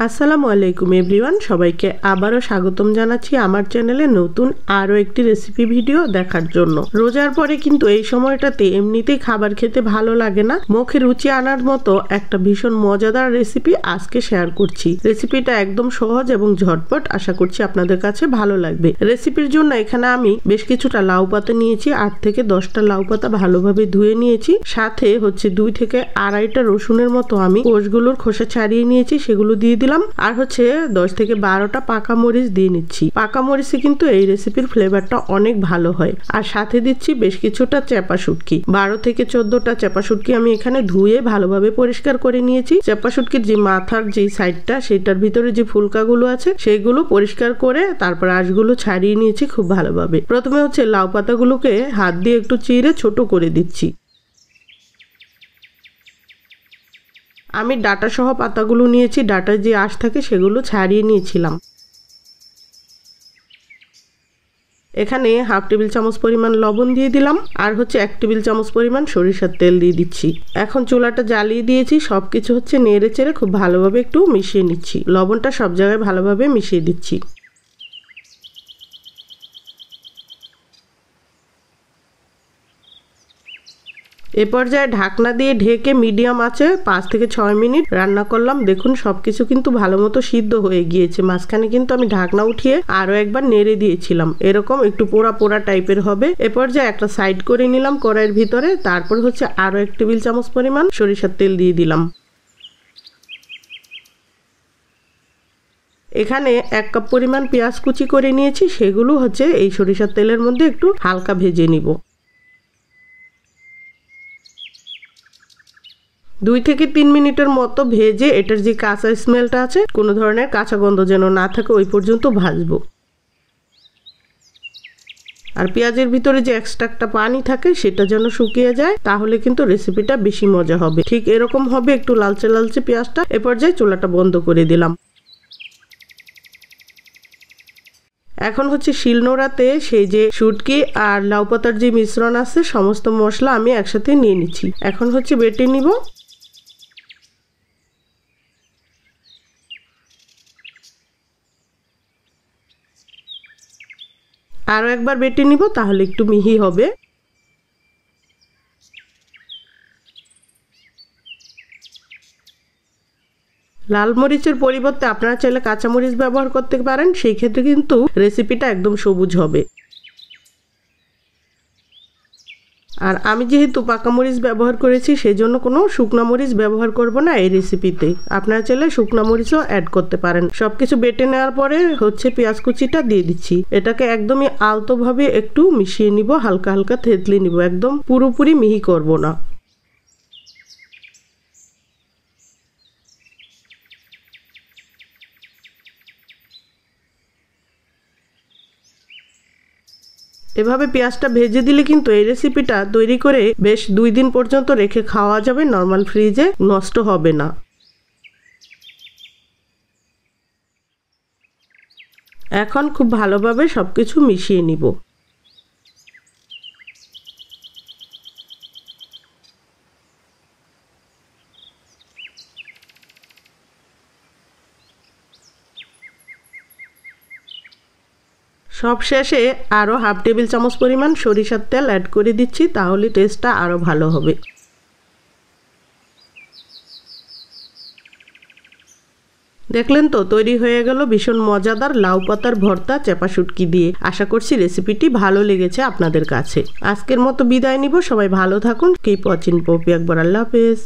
আসসালামু আলাইকুম এভরিওয়ান, সবাইকে আবারও স্বাগতম জানাচ্ছি আমার চ্যানেলে নতুন আরও একটি রেসিপি ভিডিও দেখার জন্য। রোজার পরে কিন্তু এই সময়টাতে এমনিতেই খাবার খেতে ভালো লাগে না, মুখে রুচি আনার মতো একটা ভীষণ মজাদার রেসিপি আজকে শেয়ার করছি। রেসিপিটা একদম সহজ এবং ঝটপট, আশা করছি আপনাদের কাছে ভালো লাগবে। রেসিপির জন্য এখানে আমি বেশ কিছুটা লাউ পাতা নিয়েছি, 8 থেকে 10টা লাউ পাতা ভালোভাবে ধুয়ে নিয়েছি। সাথে 2 থেকে আড়াইটা রসুনের মতো আমি কোষগুলোর খোসা ছাড়িয়ে নিয়েছি, সেগুলো দিয়ে দিলাম। আর 10 থেকে 12টা পাকা মরিচ দিয়ে নিচ্ছি। পাকা মরিচে কিন্তু এই রেসিপির ফ্লেভারটা অনেক ভালো হয়। আর সাথে দিচ্ছি বেশ কিছুটা চেপা শুটকি, 12 থেকে 14টা চেপা শুটকি আমি এখানে ধুয়ে ভালোভাবে পরিষ্কার করে নিয়েছি। চেপা শুটকির যে মাথার যে সাইডটা, সেটার ভিতরে যে ফুলকাগুলো আছে সেগুলো পরিষ্কার করে তারপর আঁশগুলো ছাড়িয়ে নিয়েছি খুব ভালোভাবে। প্রথমে লাউ পাতাগুলোকে হাত দিয়ে একটু চিড়ে ছোট করে দিচ্ছি। আমি ডাটা সহ পাতাগুলো নিয়েছি, ডাটার যে আঁশ থাকে সেগুলো ছাড়িয়ে নিয়েছিলাম। এখানে 1/2 টেবিল চামচ পরিমাণ লবণ দিয়ে দিলাম, আর 1 টেবিল চামচ পরিমাণ সরিষার তেল দিয়ে দিচ্ছি। এখন চুলাটা জ্বালিয়ে দিয়েছি, সবকিছু নেড়ে চেড়ে খুব ভালোভাবে একটু মিশিয়ে নিচ্ছি। লবণটা সব জায়গায় ভালোভাবে মিশিয়ে দিচ্ছি। এ পর্যায়ে ঢাকনা দিয়ে ঢেকে মিডিয়াম আঁচে 5 থেকে 6 মিনিট রান্না করলাম। দেখুন সবকিছু কিন্তু ভালো মতো সিদ্ধ হয়ে গিয়েছে। মাঝখানে কিন্তু আমি ঢাকনা উঠিয়ে আরো একবার নেড়ে দিয়েছিলাম, এরকম একটু পোড়া পোড়া টাইপের হবে। এ পর্যায়ে একটা সাইড করে নিলাম কড়াইয়ের ভিতরে। তারপর আরো 1 টেবিল চামচ পরিমাণ সরিষার তেল দিয়ে দিলাম। এখানে 1 কাপ পরিমাণ পেঁয়াজ কুচি করে নিয়েছি, সেগুলো এই সরিষার তেলের মধ্যে একটু হালকা ভেজে নিব। 2 থেকে 3 মিনিটের মতো ভেজে এটার যে কাঁচা স্মেলটা আছে, কোনো ধরনের কাঁচা গন্ধ যেন না থাকে, ওই পর্যন্ত ভাজবো। আর পেঁয়াজের ভিতরে যে এক্সট্রা পানি থাকে সেটা যেন শুকিয়ে যায়, তাহলে কিন্তু রেসিপিটা বেশি মজা হবে। ঠিক এরকম হবে, একটু লালচে লালচে পেঁয়াজটা। এ পর্যায়ে চুলাটা বন্ধ করে দিলাম। এখন শিলনোড়াতে সেই যে শুটকি আর লাউ পাতার যে মিশ্রণ আছে, সমস্ত মশলা আমি একসাথে নিয়ে নিচ্ছি। এখন বেটে নিব। আরো একবার বেটে নিব, তাহলে একটু মিহি হবে। লাল মরিচের পরিবর্তে আপনারা চাইলে কাঁচা মরিচ ব্যবহার করতে পারেন, সেই ক্ষেত্রে কিন্তু রেসিপিটা একদম সবুজ হবে। আর আমি যেহেতু পাকা মরিচ ব্যবহার করেছি, সেজন্য কোনো শুকনা মরিচ ব্যবহার করব না এই রেসিপিতে। আপনারা চাইলে শুকনা মরিচও অ্যাড করতে পারেন। সবকিছু বেটে নেওয়ার পরে পেঁয়াজ কুচিটা দিয়ে দিচ্ছি। এটাকে একদমই আলতোভাবে একটু মিশিয়ে নিব, হালকা হালকা থেতলে নিব, একদম পুরোপুরি মিহি করব না। এভাবে পেঁয়াজটা ভেজে দিলে কিন্তু এই রেসিপিটা তৈরি করে বেশ 2 দিন পর্যন্ত রেখে খাওয়া যাবে, নরমাল ফ্রিজে নষ্ট হবে না। এখন খুব ভালোভাবে সবকিছু মিশিয়ে নিব। সব শেষে আরো 1/2 টেবিল চামচ পরিমাণ সরিষার তেল অ্যাড করে দিচ্ছি, তাহলে টেস্টটা আরো ভালো হবে। দেখলেন তো, তৈরি হয়ে গেল ভীষণ মজাদার লাউ পাতার ভর্তা চেপা শুটকি দিয়ে। আশা করছি রেসিপিটি ভালো লেগেছে আপনাদের কাছে। আজকের মতো বিদায় নিব, সবাই ভালো থাকুন। কিপ ওয়াচিং পপি আকবর। আল্লাহ হাফেজ।